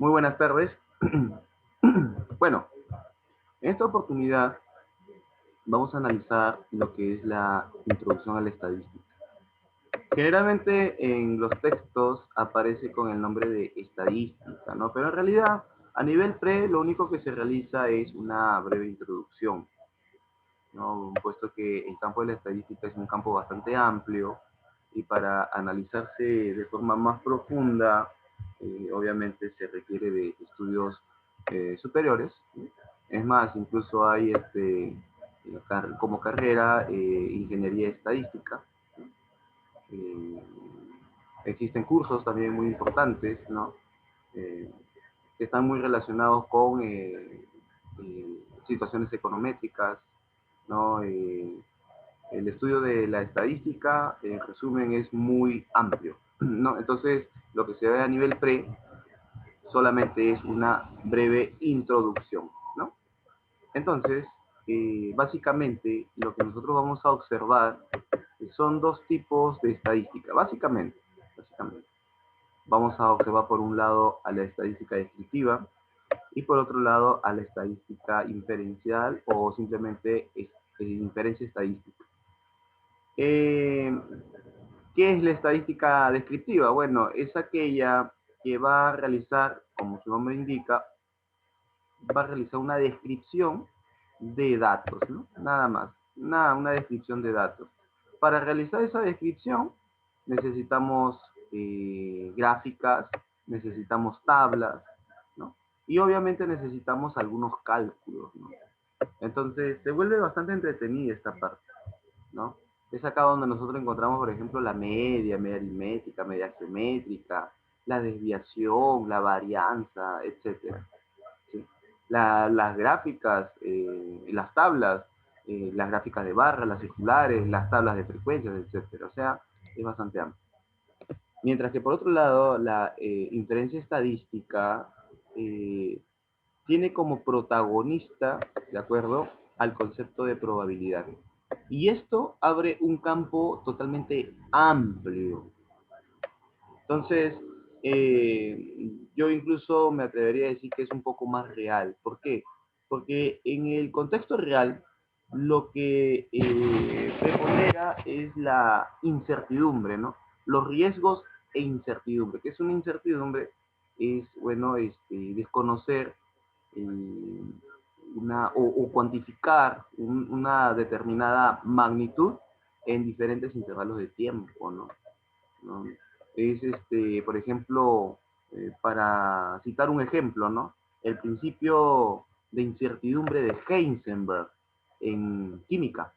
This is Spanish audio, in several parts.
Muy buenas tardes. Bueno, en esta oportunidad vamos a analizar lo que es la introducción a la estadística. Generalmente en los textos aparece con el nombre de estadística, ¿no? Pero en realidad, a nivel pre, lo único que se realiza es una breve introducción, ¿no? Puesto que el campo de la estadística es un campo bastante amplio y para analizarse de forma más profunda, obviamente se requiere de estudios superiores, ¿no? Es más, incluso hay como carrera ingeniería estadística. Eh, Existen cursos también muy importantes, ¿no? Eh, que están muy relacionados con situaciones econométricas, ¿no? El estudio de la estadística, en resumen, es muy amplio, ¿no? Entonces, lo que se ve a nivel pre solamente es una breve introducción, ¿no? Entonces, básicamente, lo que nosotros vamos a observar son dos tipos de estadística, básicamente. Vamos a observar por un lado a la estadística descriptiva y por otro lado a la estadística inferencial o simplemente inferencia estadística. Eh, ¿Qué es la estadística descriptiva? Bueno, es aquella que va a realizar, como su nombre indica, va a realizar una descripción de datos, ¿no? Nada más, una descripción de datos. Para realizar esa descripción necesitamos gráficas, necesitamos tablas, ¿no? Y obviamente necesitamos algunos cálculos, ¿no? Entonces se vuelve bastante entretenida esta parte, ¿no? Es acá donde nosotros encontramos, por ejemplo, la media aritmética, media geométrica, la desviación, la varianza, etcétera. ¿Sí? Las gráficas, las tablas, las gráficas de barra, las circulares, las tablas de frecuencias, etcétera. O sea, es bastante amplio. Mientras que por otro lado, la inferencia estadística eh, tiene como protagonista, ¿de acuerdo?, al concepto de probabilidad. Y esto abre un campo totalmente amplio. Entonces, yo incluso me atrevería a decir que es un poco más real. ¿Por qué? Porque en el contexto real, lo que prepondera es la incertidumbre, ¿no? Los riesgos e incertidumbre. ¿Qué es una incertidumbre? Es, bueno, desconocer eh, o cuantificar una determinada magnitud en diferentes intervalos de tiempo, ¿no? ¿No? Es, por ejemplo, para citar un ejemplo, ¿no? El principio de incertidumbre de Heisenberg en química,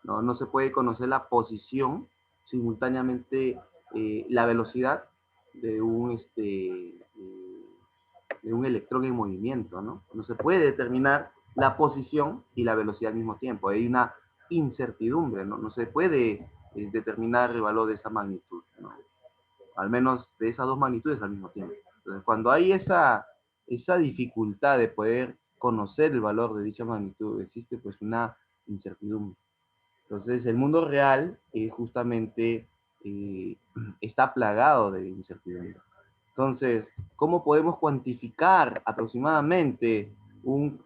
¿no? No se puede conocer la posición simultáneamente, la velocidad de de un electrón en movimiento, ¿no? No se puede determinar la posición y la velocidad al mismo tiempo. Hay una incertidumbre, ¿no? No se puede determinar el valor de esa magnitud, ¿no? Al menos de esas dos magnitudes al mismo tiempo. Entonces, cuando hay esa dificultad de poder conocer el valor de dicha magnitud, existe pues una incertidumbre. Entonces, el mundo real justamente eh, está plagado de incertidumbre. Entonces, ¿cómo podemos cuantificar aproximadamente un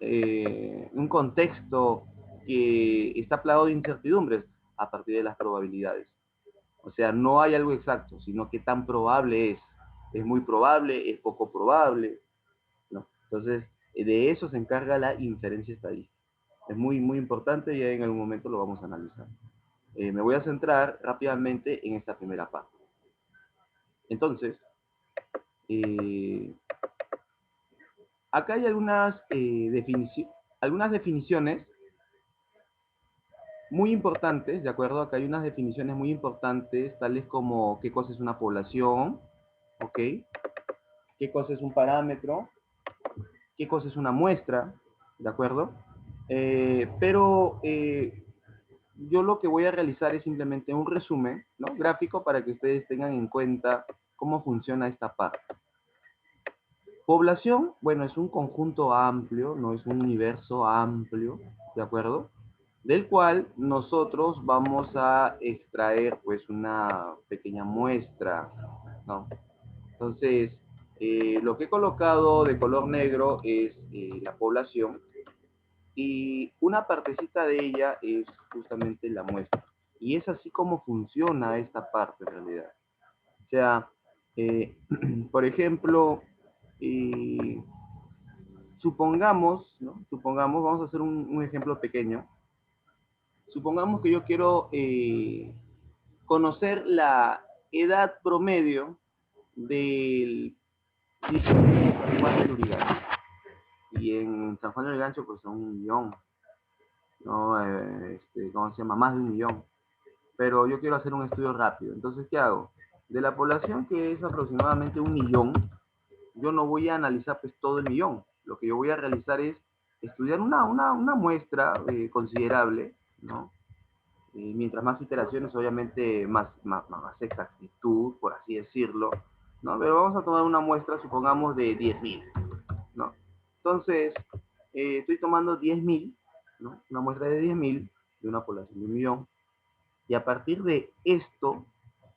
contexto que está plagado de incertidumbres? A partir de las probabilidades. O sea, no hay algo exacto, sino qué tan probable es. Es muy probable, es poco probable, ¿no? Entonces, de eso se encarga la inferencia estadística. Es muy importante y en algún momento lo vamos a analizar. Me voy a centrar rápidamente en esta primera parte. Entonces, eh, acá hay algunas definiciones muy importantes, ¿de acuerdo? Acá hay unas definiciones muy importantes, tales como qué cosa es una población, ¿ok? Qué cosa es un parámetro, qué cosa es una muestra, ¿de acuerdo? Pero yo lo que voy a realizar es simplemente un resumen, ¿no? Gráfico para que ustedes tengan en cuenta cómo funciona esta parte. Población, bueno, es un conjunto amplio, no es un universo amplio, ¿de acuerdo? Del cual nosotros vamos a extraer pues una pequeña muestra, ¿no? Entonces, Lo que he colocado de color negro es la población y una partecita de ella es justamente la muestra. Y es así como funciona esta parte en realidad. O sea, por ejemplo, eh, supongamos, ¿no? Supongamos, vamos a hacer un ejemplo pequeño. Supongamos que yo quiero conocer la edad promedio del distrito de San Juan del Urigancho. Y en San Juan del Urigancho pues son 1 millón, ¿no? ¿Cómo se llama? Más de 1 millón. Pero yo quiero hacer un estudio rápido. Entonces, ¿qué hago? De la población que es aproximadamente 1 millón, yo no voy a analizar pues todo el millón. Lo que yo voy a realizar es estudiar una muestra considerable, ¿no? Mientras más iteraciones, obviamente más exactitud, por así decirlo, ¿no? Pero vamos a tomar una muestra, supongamos, de 10.000, ¿no? Entonces, estoy tomando 10.000, ¿no? Una muestra de 10.000 de una población de 1 millón, y a partir de esto,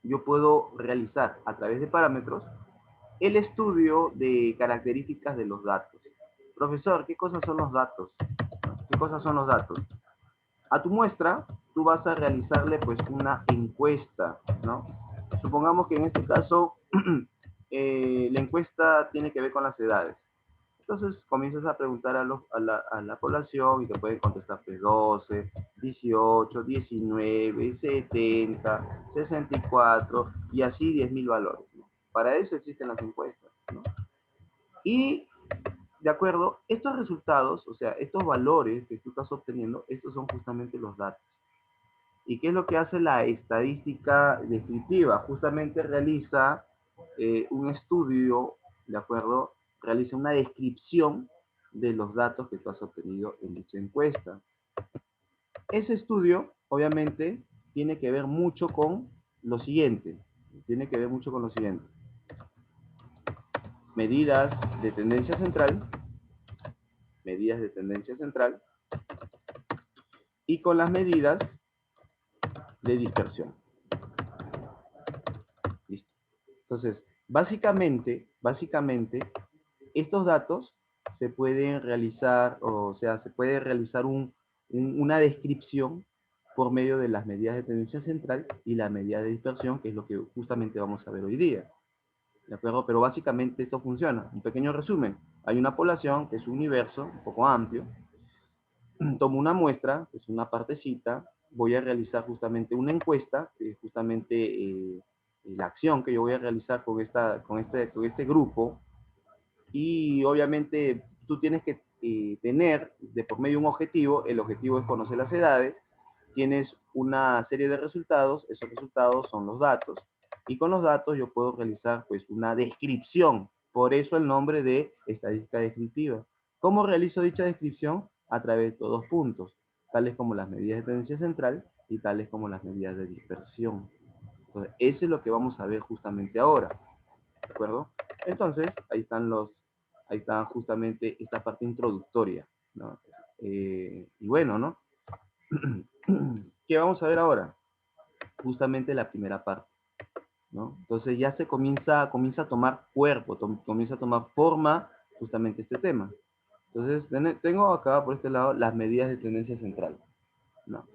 yo puedo realizar a través de parámetros el estudio de características de los datos. Profesor, ¿qué cosas son los datos? ¿Qué cosas son los datos? A tu muestra, tú vas a realizarle pues una encuesta, ¿no? Supongamos que en este caso la encuesta tiene que ver con las edades. Entonces comienzas a preguntar a la población y te pueden contestar pues 12, 18, 19, 70, 64 y así 10.000 valores, ¿no? Para eso existen las encuestas, ¿no? Y de acuerdo, estos resultados, o sea, estos valores que tú estás obteniendo, estos son justamente los datos. ¿Y qué es lo que hace la estadística descriptiva? Justamente realiza un estudio, ¿de acuerdo? Realiza una descripción de los datos que tú has obtenido en dicha encuesta. Ese estudio, obviamente, tiene que ver mucho con lo siguiente. Tiene que ver mucho con lo siguiente. Medidas de tendencia central. Medidas de tendencia central. Y con las medidas de dispersión. Listo. Entonces, básicamente, estos datos se pueden realizar, o sea, se puede realizar una descripción por medio de las medidas de tendencia central y la medida de dispersión, que es lo que justamente vamos a ver hoy día. ¿De acuerdo? Pero básicamente esto funciona. Un pequeño resumen. Hay una población, que es un universo un poco amplio. Tomo una muestra, que es una partecita. Voy a realizar justamente una encuesta, que es justamente la acción que yo voy a realizar con este grupo. Y obviamente tú tienes que tener de por medio un objetivo. El objetivo es conocer las edades. Tienes una serie de resultados. Esos resultados son los datos. Y con los datos yo puedo realizar pues una descripción. Por eso el nombre de estadística descriptiva. ¿Cómo realizo dicha descripción? A través de 2 puntos, tales como las medidas de tendencia central y tales como las medidas de dispersión. Entonces, eso es lo que vamos a ver justamente ahora. ¿De acuerdo? Entonces, ahí está justamente esta parte introductoria, ¿no? Y bueno, ¿no? ¿Qué vamos a ver ahora? Justamente la primera parte, ¿no? Entonces ya se comienza a tomar cuerpo, comienza a tomar forma justamente este tema. Entonces, tengo acá por este lado las medidas de tendencia central, ¿no?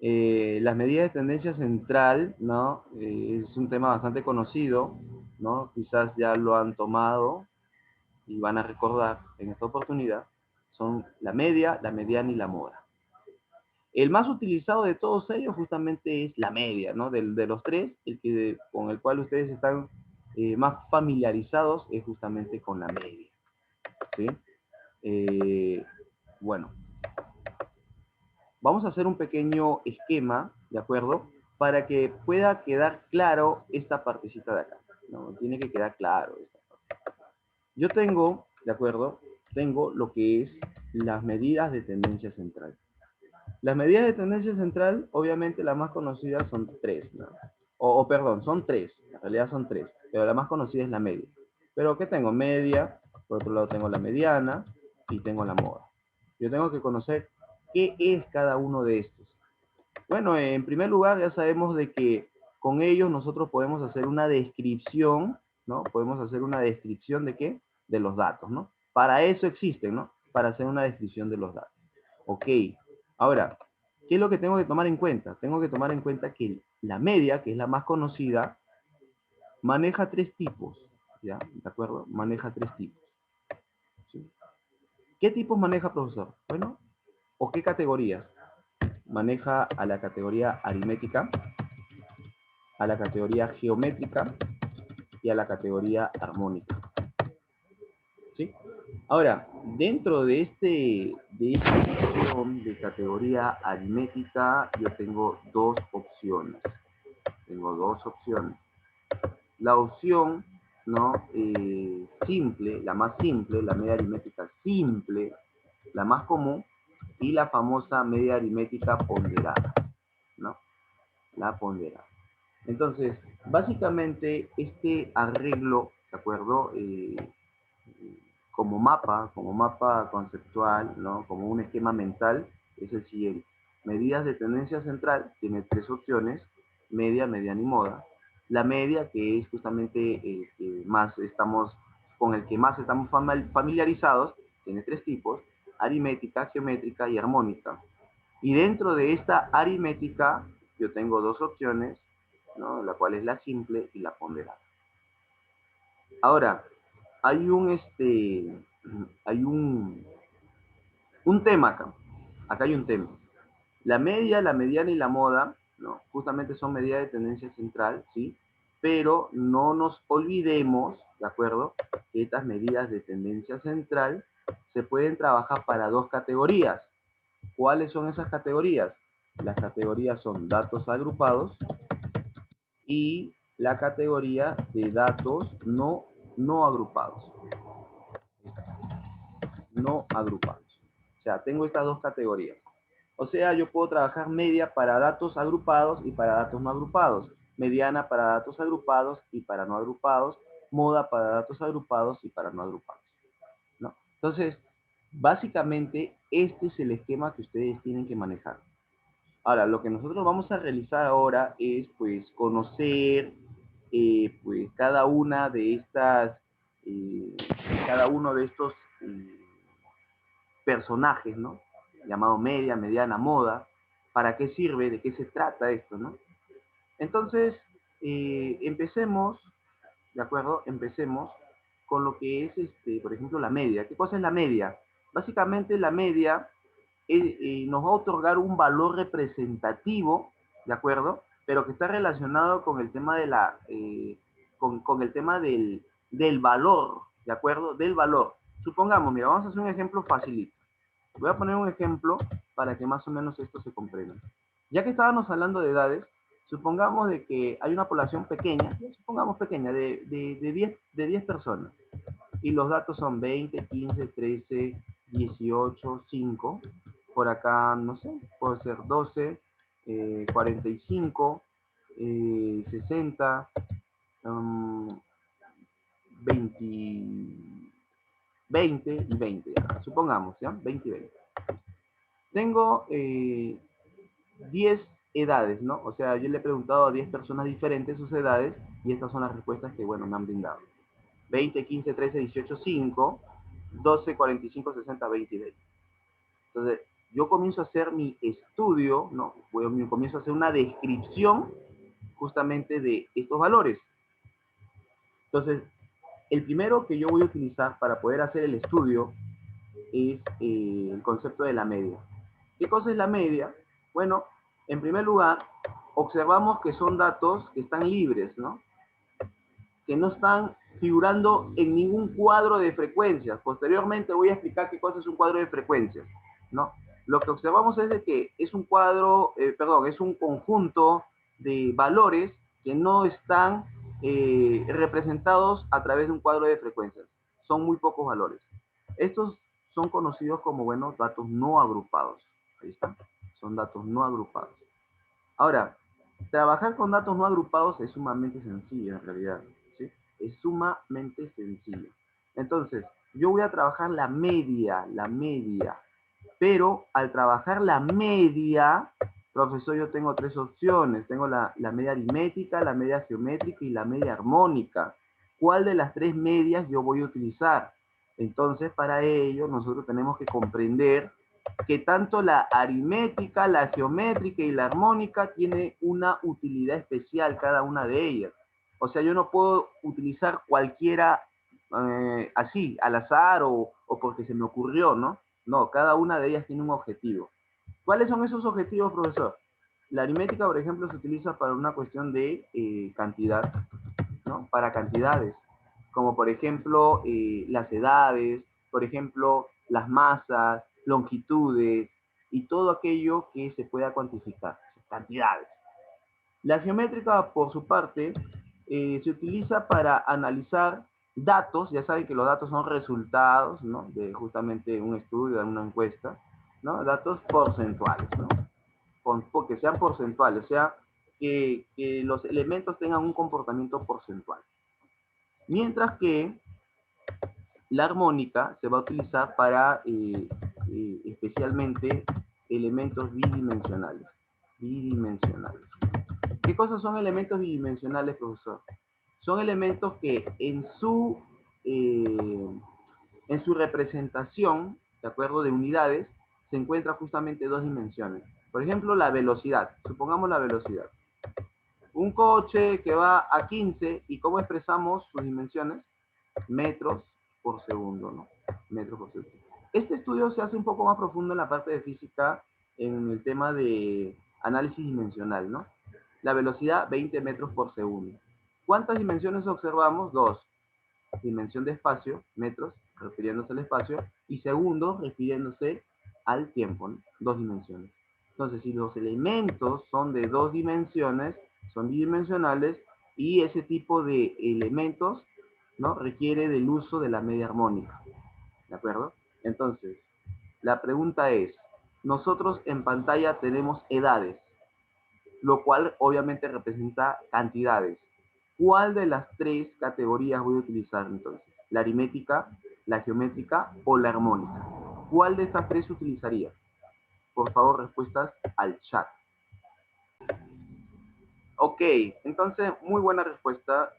Las medidas de tendencia central, ¿no? Es un tema bastante conocido, ¿no? Quizás ya lo han tomado y van a recordar en esta oportunidad. Son la media, la mediana y la mora. El más utilizado de todos ellos justamente es la media, ¿no? De los tres, con el cual ustedes están más familiarizados es justamente con la media, ¿sí? Bueno, vamos a hacer un pequeño esquema, ¿de acuerdo? Para que pueda quedar claro esta partecita de acá, ¿no? Tiene que quedar claro esta parte. Yo tengo, ¿de acuerdo? Tengo lo que es las medidas de tendencia central. Las medidas de tendencia central, obviamente las más conocidas son 3, ¿no? Perdón, son 3, en realidad son 3, pero la más conocida es la media. Pero ¿qué tengo? Media, por otro lado tengo la mediana y tengo la mora. Yo tengo que conocer qué es cada uno de estos. Bueno, en primer lugar ya sabemos de que con ellos nosotros podemos hacer una descripción, ¿no? Podemos hacer una descripción de ¿qué? De los datos, ¿no? Para eso existen, ¿no? Para hacer una descripción de los datos. Ok, ahora, ¿qué es lo que tengo que tomar en cuenta? Tengo que tomar en cuenta que la media, que es la más conocida, maneja tres tipos, ¿ya? ¿De acuerdo? Maneja tres tipos. ¿Sí? ¿Qué tipos maneja, profesor? Bueno, ¿o qué categorías? Maneja a la categoría aritmética, a la categoría geométrica y a la categoría armónica. ¿Sí? Ahora, dentro de esta sección de categoría aritmética, yo tengo dos opciones. Tengo dos opciones. La opción, ¿no? Simple, la más simple, la media aritmética simple, la más común, y la famosa media aritmética ponderada, ¿no? La ponderada. Entonces, básicamente, este arreglo, ¿de acuerdo? Como mapa conceptual, ¿no? Como un esquema mental, es el siguiente. Medidas de tendencia central, tiene tres opciones, media, mediana y moda. La media, que es justamente más estamos, con el que más estamos familiarizados, tiene tres tipos, aritmética, geométrica y armónica. Y dentro de esta aritmética, yo tengo dos opciones, ¿no? La cual es la simple y la ponderada. Ahora, hay un tema acá. Acá hay un tema. La media, la mediana y la moda, ¿no? Justamente son medidas de tendencia central, ¿sí? Pero no nos olvidemos, ¿de acuerdo? Que estas medidas de tendencia central se pueden trabajar para dos categorías. ¿Cuáles son esas categorías? Las categorías son datos agrupados y la categoría de datos no agrupados. No agrupados. O sea, tengo estas dos categorías. O sea, yo puedo trabajar media para datos agrupados y para datos no agrupados. Mediana para datos agrupados y para no agrupados. Moda para datos agrupados y para no agrupados, ¿no? Entonces, básicamente, este es el esquema que ustedes tienen que manejar. Ahora, lo que nosotros vamos a realizar ahora es, pues, conocer, pues, cada una de estas, eh, cada uno de estos personajes, ¿no? Llamado media, mediana, moda. ¿Para qué sirve? ¿De qué se trata esto, no? Entonces, empecemos, ¿de acuerdo? Empecemos con lo que es, por ejemplo, la media. ¿Qué cosa es la media? Básicamente la media nos va a otorgar un valor representativo, ¿de acuerdo? Pero que está relacionado con el tema de con el tema del valor, ¿de acuerdo? Del valor. Supongamos, mira, vamos a hacer un ejemplo facilito. Voy a poner un ejemplo para que más o menos esto se comprenda. Ya que estábamos hablando de edades, supongamos de que hay una población pequeña, supongamos pequeña, de 10 personas. Y los datos son 20, 15, 13, 18, 5. Por acá, no sé, puede ser 12, 45, 60, 20, 20 y 20, ya, supongamos, ¿ya? 20 y 20. Tengo 10 edades, ¿no? O sea, yo le he preguntado a 10 personas diferentes sus edades y estas son las respuestas que, bueno, me han brindado. 20, 15, 13, 18, 5, 12, 45, 60, 20 y 20. Entonces, yo comienzo a hacer mi estudio, ¿no? Comienzo a hacer una descripción justamente de estos valores. Entonces, el primero que yo voy a utilizar para poder hacer el estudio es el concepto de la media. ¿Qué cosa es la media? Bueno, en primer lugar, observamos que son datos que están libres, ¿no? Que no están figurando en ningún cuadro de frecuencias. Posteriormente voy a explicar qué cosa es un cuadro de frecuencias, ¿no? Lo que observamos es de que es un cuadro, es un conjunto de valores que no están representados a través de un cuadro de frecuencias. Son muy pocos valores. Estos son conocidos como, bueno, datos no agrupados. Ahí están. Son datos no agrupados. Ahora, trabajar con datos no agrupados es sumamente sencillo en realidad, ¿sí? Es sumamente sencillo. Entonces, yo voy a trabajar la media, pero al trabajar la media, profesor, yo tengo tres opciones. Tengo la media aritmética, la media geométrica y la media armónica. ¿Cuál de las tres medias yo voy a utilizar? Entonces, para ello, nosotros tenemos que comprender que tanto la aritmética, la geométrica y la armónica tiene una utilidad especial cada una de ellas. O sea, yo no puedo utilizar cualquiera así, al azar o porque se me ocurrió, ¿no? No, cada una de ellas tiene un objetivo. ¿Cuáles son esos objetivos, profesor? La aritmética, por ejemplo, se utiliza para una cuestión de cantidad, ¿no? Para cantidades, como por ejemplo las edades, por ejemplo las masas, longitudes y todo aquello que se pueda cuantificar, cantidades. La geométrica, por su parte, se utiliza para analizar datos, ya saben que los datos son resultados, ¿no? De justamente un estudio, de una encuesta, ¿no? Datos porcentuales, ¿no? Que sean porcentuales, o sea, que los elementos tengan un comportamiento porcentual. Mientras que la armónica se va a utilizar para especialmente elementos bidimensionales. Bidimensionales. ¿Qué cosas son elementos bidimensionales, profesor? Son elementos que en su representación, de acuerdo, de unidades, se encuentra justamente dos dimensiones. Por ejemplo, la velocidad. Supongamos la velocidad. Un coche que va a 15, ¿y cómo expresamos sus dimensiones? Metros por segundo, ¿no? Metros por segundo. Este estudio se hace un poco más profundo en la parte de física, en el tema de análisis dimensional, ¿no? La velocidad, 20 metros por segundo. ¿Cuántas dimensiones observamos? Dos. Dimensión de espacio, metros, refiriéndose al espacio, y segundo, refiriéndose al tiempo, ¿no? Dos dimensiones. Entonces, si los elementos son de dos dimensiones, son bidimensionales, y ese tipo de elementos, ¿no? Requiere del uso de la media armónica, ¿de acuerdo? Entonces, la pregunta es, nosotros en pantalla tenemos edades, lo cual obviamente representa cantidades. ¿Cuál de las tres categorías voy a utilizar entonces? ¿La aritmética, la geométrica o la armónica? ¿Cuál de estas tres utilizaría? Por favor, respuestas al chat. Ok, entonces, muy buena respuesta.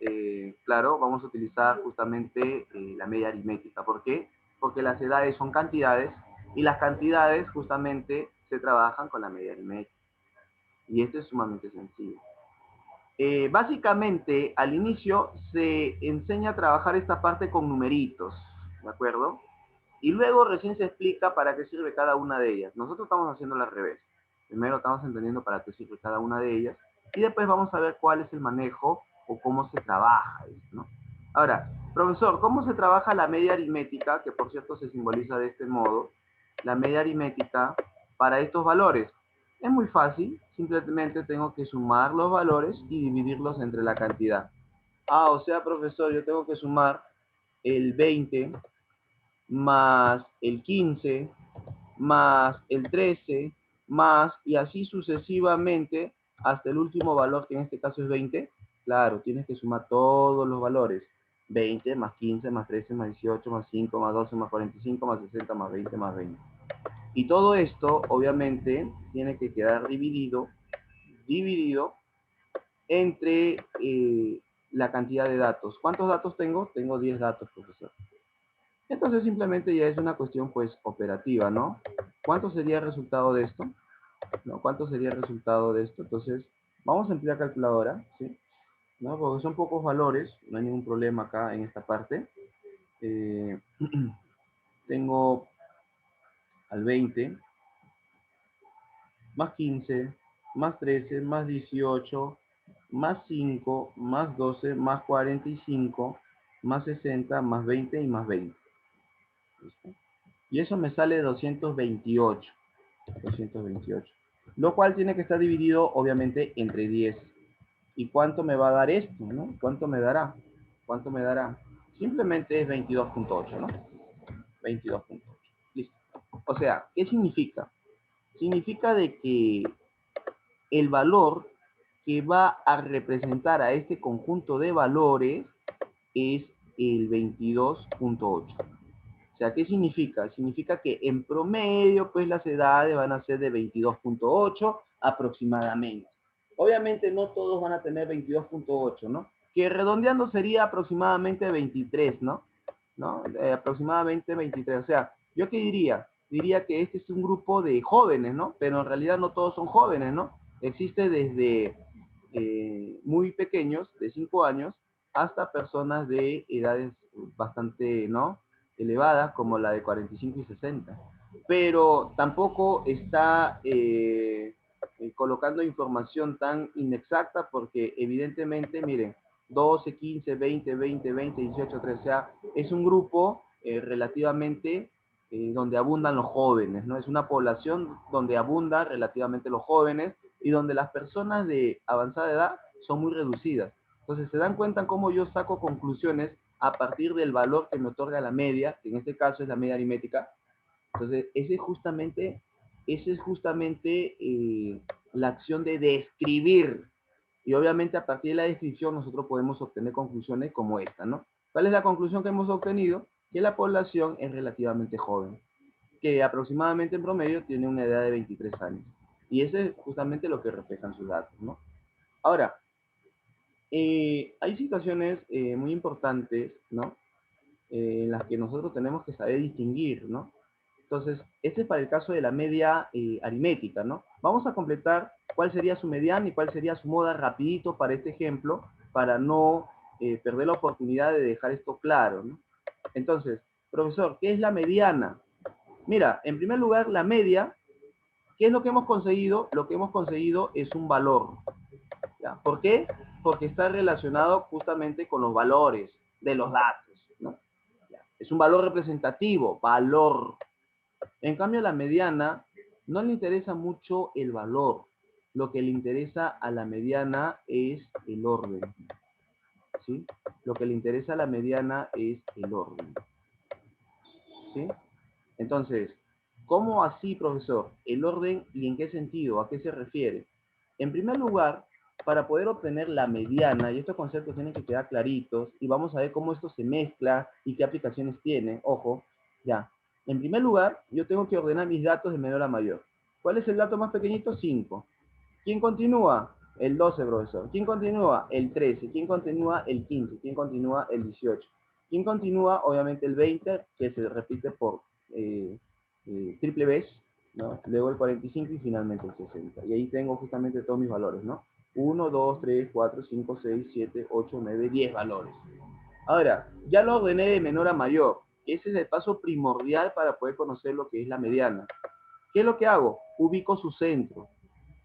Claro, vamos a utilizar justamente la media aritmética. ¿Por qué? Porque las edades son cantidades y las cantidades justamente se trabajan con la media aritmética. Y esto es sumamente sencillo. Básicamente, al inicio se enseña a trabajar esta parte con numeritos, ¿de acuerdo? Y luego recién se explica para qué sirve cada una de ellas. Nosotros estamos haciendo al revés. Primero estamos entendiendo para qué sirve cada una de ellas y después vamos a ver cuál es el manejo o cómo se trabaja, ¿no? Ahora, profesor, ¿cómo se trabaja la media aritmética? Que por cierto se simboliza de este modo. La media aritmética para estos valores. Es muy fácil, simplemente tengo que sumar los valores y dividirlos entre la cantidad. Ah, o sea, profesor, yo tengo que sumar el 20 más el 15 más el 13 más y así sucesivamente hasta el último valor, que en este caso es 20. Claro, tienes que sumar todos los valores. 20 más 15 más 13 más 18 más 5 más 12 más 45 más 60 más 20 más 20. Y todo esto, obviamente, tiene que quedar dividido entre la cantidad de datos. ¿Cuántos datos tengo? Tengo 10 datos, profesor. Entonces simplemente ya es una cuestión pues operativa, ¿no? ¿Cuánto sería el resultado de esto? ¿No? ¿Cuánto sería el resultado de esto? Entonces, vamos a emplear calculadora, ¿sí? ¿No? Porque son pocos valores, no hay ningún problema acá en esta parte. Tengo al 20, más 15, más 13, más 18, más 5, más 12, más 45, más 60, más 20 y más 20. ¿Listo? Y eso me sale 228. 228. Lo cual tiene que estar dividido, obviamente, entre 10. ¿Y cuánto me va a dar esto, no? ¿Cuánto me dará? ¿Cuánto me dará? Simplemente es 22.8, ¿no? 22.8. Listo. O sea, ¿qué significa? Significa de que el valor que va a representar a este conjunto de valores es el 22.8. O sea, ¿qué significa? Significa que en promedio, pues las edades van a ser de 22.8 aproximadamente. Obviamente no todos van a tener 22.8, ¿no? que redondeando sería aproximadamente 23, ¿no? Aproximadamente 23. O sea, ¿yo qué diría? Diría que este es un grupo de jóvenes, ¿no? Pero en realidad no todos son jóvenes, ¿no? Existe desde muy pequeños, de 5 años, hasta personas de edades bastante, ¿no? Elevadas, como la de 45 y 60. Pero tampoco está colocando información tan inexacta porque evidentemente, miren, 12, 15, 20, 20, 20, 18, 13, o sea, es un grupo relativamente donde abundan los jóvenes, ¿no? Es una población donde abundan relativamente los jóvenes y donde las personas de avanzada edad son muy reducidas. Entonces, se dan cuenta cómo yo saco conclusiones a partir del valor que me otorga la media, que en este caso es la media aritmética. Entonces, ese es justamente la acción de describir. Y obviamente a partir de la descripción nosotros podemos obtener conclusiones como esta, ¿no? ¿Cuál es la conclusión que hemos obtenido? Que la población es relativamente joven, que aproximadamente en promedio tiene una edad de 23 años. Y eso es justamente lo que reflejan sus datos, ¿no? Ahora, hay situaciones muy importantes, ¿no? En las que nosotros tenemos que saber distinguir, ¿no? Entonces, este es para el caso de la media aritmética, ¿no? Vamos a completar cuál sería su mediana y cuál sería su moda rapidito para este ejemplo, para no perder la oportunidad de dejar esto claro, ¿no? Entonces, profesor, ¿qué es la mediana? Mira, en primer lugar, la media, ¿qué es lo que hemos conseguido? Lo que hemos conseguido es un valor, ¿ya? ¿Por qué? Porque está relacionado justamente con los valores de los datos, ¿no? ¿Ya? Es un valor representativo, valor. En cambio, la mediana no le interesa mucho el valor. Lo que le interesa a la mediana es el orden, ¿sí? Lo que le interesa a la mediana es el orden, ¿sí? Entonces, ¿cómo así, profesor? ¿El orden y en qué sentido? ¿A qué se refiere? En primer lugar, para poder obtener la mediana, y estos conceptos tienen que quedar claritos, y vamos a ver cómo esto se mezcla y qué aplicaciones tiene, ojo, ya. En primer lugar, yo tengo que ordenar mis datos de menor a mayor. ¿Cuál es el dato más pequeñito? 5. ¿Quién continúa? El 12, profesor. ¿Quién continúa? El 13. ¿Quién continúa? El 15. ¿Quién continúa? El 18. ¿Quién continúa? Obviamente el 20, que se repite por triple vez, ¿no? Luego el 45 y finalmente el 60. Y ahí tengo justamente todos mis valores, ¿no? 1, 2, 3, 4, 5, 6, 7, 8, 9, 10 valores. Ahora, ya lo ordené de menor a mayor. Ese es el paso primordial para poder conocer lo que es la mediana. ¿Qué es lo que hago? Ubico su centro.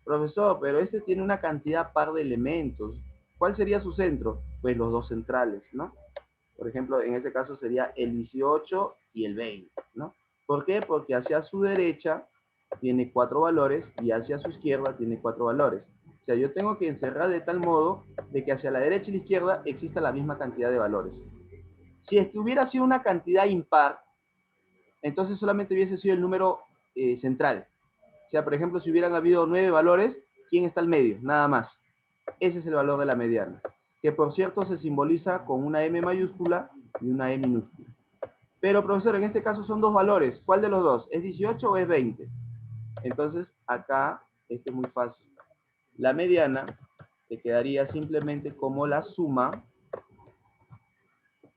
Profesor, pero este tiene una cantidad par de elementos. ¿Cuál sería su centro? Pues los dos centrales, ¿no? Por ejemplo, en este caso sería el 18 y el 20, ¿no? ¿Por qué? Porque hacia su derecha tiene 4 valores y hacia su izquierda tiene 4 valores. O sea, yo tengo que encerrar de tal modo de que hacia la derecha y la izquierda exista la misma cantidad de valores. Si es que hubiera sido una cantidad impar, entonces solamente hubiese sido el número central. O sea, por ejemplo, si hubieran habido 9 valores, ¿quién está al medio? Nada más. Ese es el valor de la mediana, que por cierto se simboliza con una M mayúscula y una E minúscula. Pero, profesor, en este caso son dos valores. ¿Cuál de los dos? ¿Es 18 o es 20? Entonces, acá, esto es muy fácil. La mediana te quedaría simplemente como la suma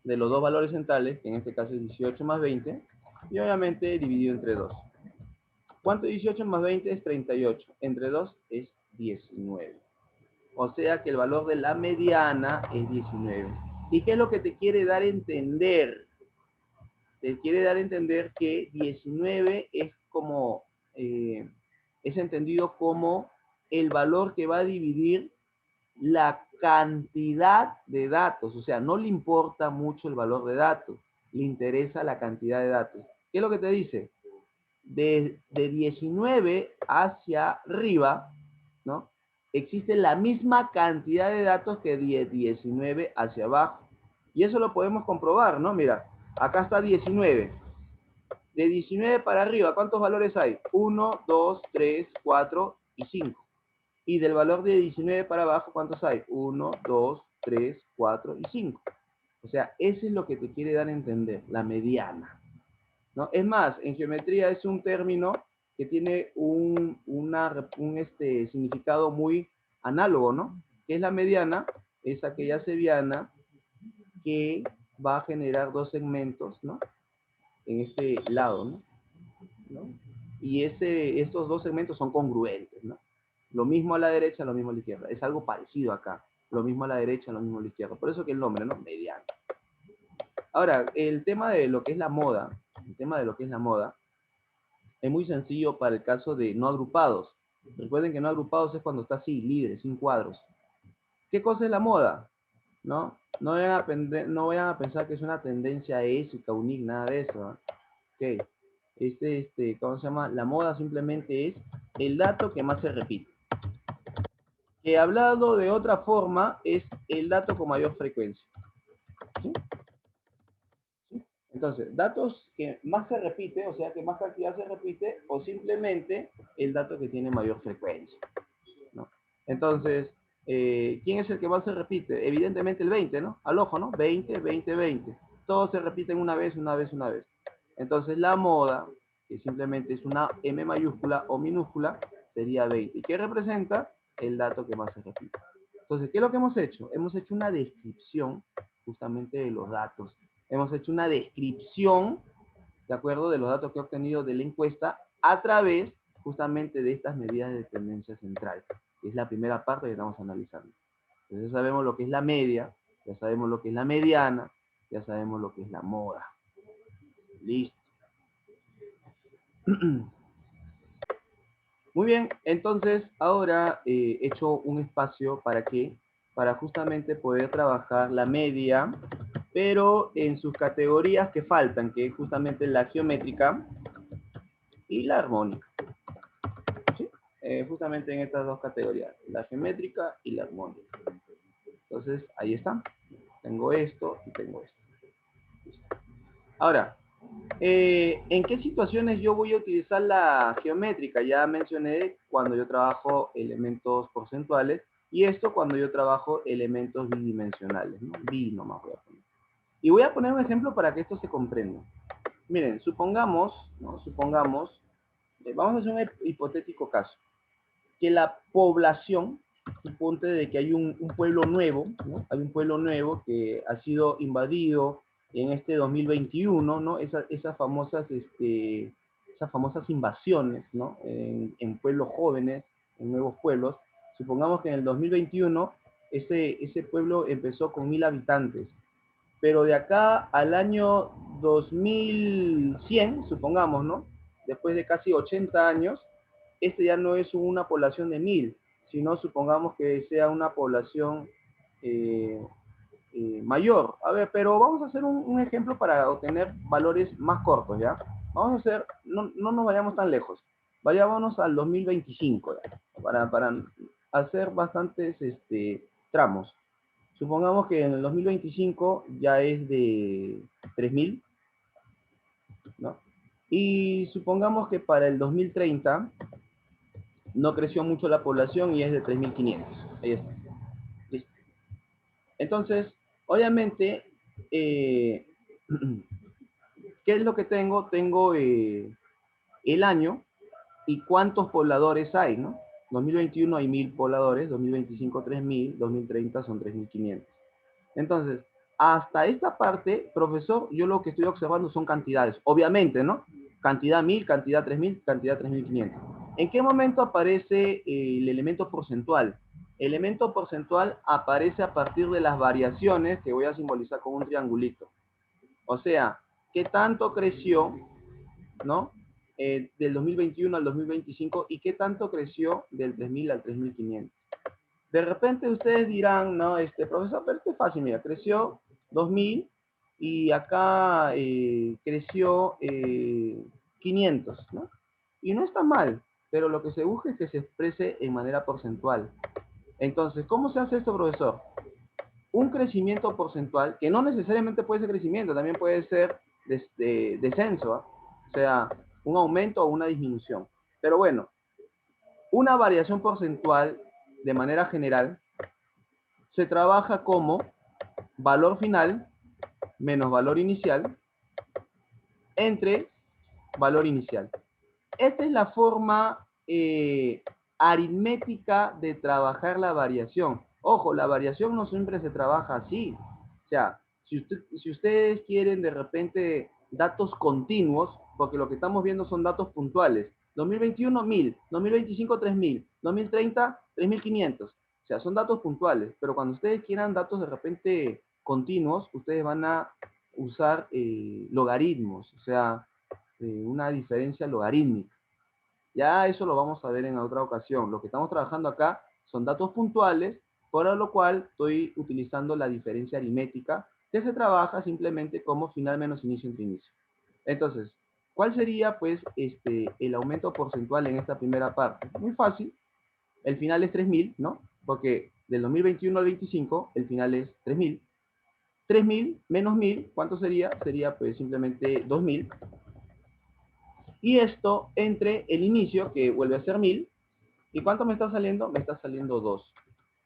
de los dos valores centrales, que en este caso es 18 más 20, y obviamente dividido entre 2. ¿Cuánto es 18 más 20? Es 38. Entre 2 es 19. O sea que el valor de la mediana es 19. ¿Y qué es lo que te quiere dar a entender? Te quiere dar a entender que 19 es como, es entendido como el valor que va a dividir la cantidad de datos. O sea, no le importa mucho el valor de datos, le interesa la cantidad de datos. ¿Qué es lo que te dice? De 19 hacia arriba, ¿no? Existe la misma cantidad de datos que de 19 hacia abajo. Y eso lo podemos comprobar, ¿no? Mira, acá está 19. De 19 para arriba, ¿cuántos valores hay? 1, 2, 3, 4 y 5. Y del valor de 19 para abajo, ¿cuántos hay? 1, 2, 3, 4 y 5. O sea, eso es lo que te quiere dar a entender, la mediana, ¿no? Es más, en geometría es un término que tiene un significado muy análogo, ¿no? Que es la mediana, es aquella sevillana que va a generar dos segmentos, ¿no? En este lado, ¿no? Y estos dos segmentos son congruentes, ¿no? Lo mismo a la derecha, lo mismo a la izquierda. Es algo parecido acá. Lo mismo a la derecha, lo mismo a la izquierda. Por eso que el nombre, ¿no? Mediano. Ahora, el tema de lo que es la moda, es muy sencillo para el caso de no agrupados. Recuerden que no agrupados es cuando está así, libre, sin cuadros. ¿Qué cosa es la moda? ¿No? No vayan a pensar que es una tendencia ésica, unique, nada de eso, ¿no? Ok. ¿Cómo se llama? La moda simplemente es el dato que más se repite. Que hablado de otra forma, es el dato con mayor frecuencia. ¿Sí? ¿Sí? Entonces, datos que más se repite, o sea, que más cantidad se repite, o simplemente el dato que tiene mayor frecuencia, ¿no? Entonces, ¿quién es el que más se repite? Evidentemente el 20, ¿no? Al ojo, ¿no? 20, 20, 20. Todos se repiten una vez, una vez, una vez. Entonces, la moda, que simplemente es una M mayúscula o minúscula, sería 20. ¿Y qué representa? El dato que más se repite. Entonces, ¿qué es lo que hemos hecho? Hemos hecho una descripción justamente de los datos. Hemos hecho una descripción, ¿de acuerdo?, de los datos que he obtenido de la encuesta a través justamente de estas medidas de tendencia central, que es la primera parte que estamos analizando. Entonces ya sabemos lo que es la media, ya sabemos lo que es la mediana, ya sabemos lo que es la moda. Listo. Muy bien, entonces ahora he hecho un espacio para qué, para justamente poder trabajar la media, pero en sus categorías que faltan, que es justamente la geométrica y la armónica. ¿Sí? Justamente en estas dos categorías, la geométrica y la armónica. Entonces, ahí está. Tengo esto y tengo esto. Ahora, ¿en qué situaciones yo voy a utilizar la geométrica? Ya mencioné cuando yo trabajo elementos porcentuales y esto cuando yo trabajo elementos bidimensionales, ¿no? Bi nomás voy a poner. Y voy a poner un ejemplo para que esto se comprenda. Miren, supongamos, ¿no? Vamos a hacer un hipotético caso, que la población, suponte de que hay un pueblo nuevo, ¿no? Hay un pueblo nuevo que ha sido invadido en este 2021, ¿no? Esas famosas invasiones, ¿no? En pueblos jóvenes, en nuevos pueblos. Supongamos que en el 2021 ese pueblo empezó con 1000 habitantes, pero de acá al año 2100, supongamos, ¿no? Después de casi 80 años, este ya no es una población de 1000, sino supongamos que sea una población mayor. A ver, pero vamos a hacer un ejemplo para obtener valores más cortos, ¿ya? Vamos a hacer, no nos vayamos tan lejos, vayámonos al 2025, ¿ya? Para hacer bastantes tramos. Supongamos que en el 2025 ya es de 3000, ¿no? Y supongamos que para el 2030 no creció mucho la población y es de 3500. Ahí está. ¿Listo? Entonces, obviamente, ¿qué es lo que tengo? Tengo el año y cuántos pobladores hay, ¿no? 2021 hay 1000 pobladores, 2025 3000, 2030 son 3500. Entonces, hasta esta parte, profesor, yo lo que estoy observando son cantidades. Obviamente, ¿no? Cantidad 1000, cantidad 3000, cantidad 3500. ¿En qué momento aparece el elemento porcentual? El elemento porcentual aparece a partir de las variaciones que voy a simbolizar con un triangulito. O sea, ¿qué tanto creció, ¿no? Del 2021 al 2025 y qué tanto creció del 3000 al 3500. De repente ustedes dirán, no, profesor, pero esto es fácil, mira, creció 2000 y acá creció 500, ¿no? Y no está mal, pero lo que se busca es que se exprese en manera porcentual. Entonces, ¿cómo se hace esto, profesor? Un crecimiento porcentual, que no necesariamente puede ser crecimiento, también puede ser descenso, ¿eh? O sea, un aumento o una disminución. Pero bueno, una variación porcentual, de manera general, se trabaja como valor final menos valor inicial entre valor inicial. Esta es la forma aritmética de trabajar la variación. Ojo, la variación no siempre se trabaja así. O sea, si ustedes quieren de repente datos continuos, porque lo que estamos viendo son datos puntuales. 2021, 1000, 2025, 3000, 2030, 3500. O sea, son datos puntuales, pero cuando ustedes quieran datos de repente continuos, ustedes van a usar logaritmos, o sea, una diferencia logarítmica. Ya eso lo vamos a ver en otra ocasión. Lo que estamos trabajando acá son datos puntuales, por lo cual estoy utilizando la diferencia aritmética, que se trabaja simplemente como final menos inicio entre inicio. Entonces, ¿cuál sería pues el aumento porcentual en esta primera parte? Muy fácil. El final es 3000, ¿no? Porque del 2021 al 25, el final es 3000. 3000 menos 1000, ¿cuánto sería? Sería pues simplemente 2000. Y esto entre el inicio, que vuelve a ser 1000, ¿y cuánto me está saliendo? Me está saliendo 2.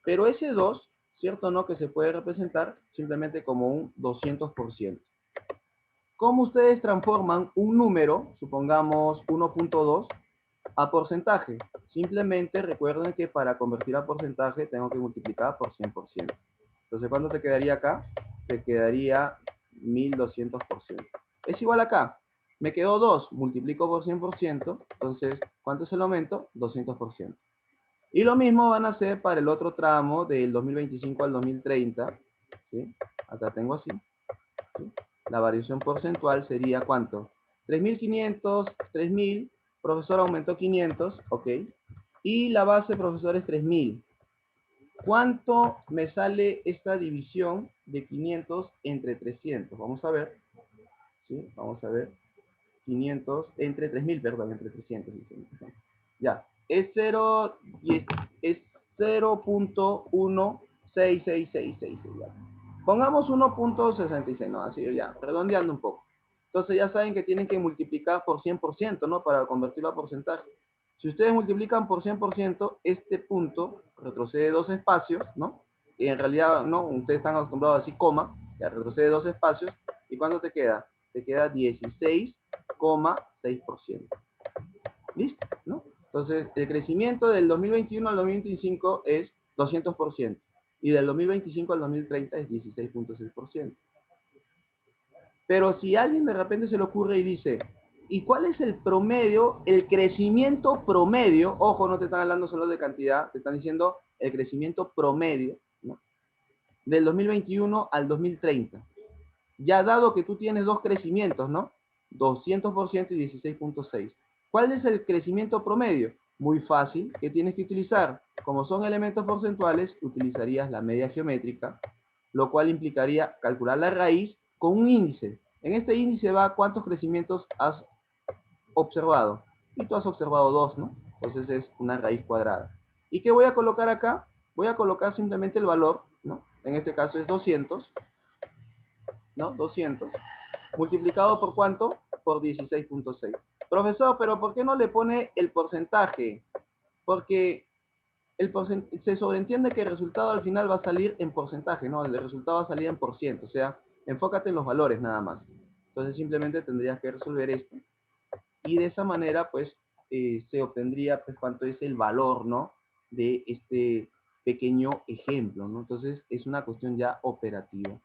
Pero ese 2, ¿cierto o no? Que se puede representar simplemente como un 200%. ¿Cómo ustedes transforman un número, supongamos 1.2, a porcentaje? Simplemente recuerden que para convertir a porcentaje tengo que multiplicar por 100%. Entonces, ¿cuánto te quedaría acá? Te quedaría 1200%. Es igual acá. Me quedó 2, multiplico por 100%, entonces, ¿cuánto es el aumento? 200%. Y lo mismo van a hacer para el otro tramo del 2025 al 2030. ¿Sí? Acá tengo así. ¿Sí? La variación porcentual sería ¿cuánto? 3500, 3000, profesor aumentó 500, ok. Y la base, profesor, es 3000. ¿Cuánto me sale esta división de 500 entre 300? Vamos a ver. ¿Sí? Vamos a ver. 500 entre 3000, perdón, entre 300. Ya. Es 0, es 0.16666. Pongamos 1.66, no, así ya, redondeando un poco. Entonces ya saben que tienen que multiplicar por 100%, ¿no? Para convertirlo a porcentaje. Si ustedes multiplican por 100%, este punto retrocede 2 espacios, ¿no? Y en realidad, no, ustedes están acostumbrados así, coma, ya retrocede 2 espacios. ¿Y cuánto te queda? Te queda 16,6%. ¿Listo? ¿No? Entonces, el crecimiento del 2021 al 2025 es 200%. Y del 2025 al 2030 es 16,6%. Pero si a alguien de repente se le ocurre y dice, ¿y cuál es el promedio, el crecimiento promedio? Ojo, no te están hablando solo de cantidad, te están diciendo el crecimiento promedio, ¿no? Del 2021 al 2030. Ya dado que tú tienes dos crecimientos, ¿no? 200% y 16,6%. ¿Cuál es el crecimiento promedio? Muy fácil. ¿Qué tienes que utilizar? Como son elementos porcentuales, utilizarías la media geométrica, lo cual implicaría calcular la raíz con un índice. En este índice va cuántos crecimientos has observado. Y tú has observado 2, ¿no? Entonces es una raíz cuadrada. ¿Y qué voy a colocar acá? Voy a colocar simplemente el valor, ¿no? En este caso es 200, ¿no? 200. ¿Multiplicado por cuánto? Por 16,6. Profesor, pero ¿por qué no le pone el porcentaje? Porque se sobreentiende que el resultado al final va a salir en porcentaje, ¿no? El resultado va a salir en por ciento, o sea, enfócate en los valores nada más. Entonces simplemente tendrías que resolver esto. Y de esa manera, pues, se obtendría, pues, cuánto es el valor, ¿no? De este pequeño ejemplo, ¿no? Entonces, es una cuestión ya operativa.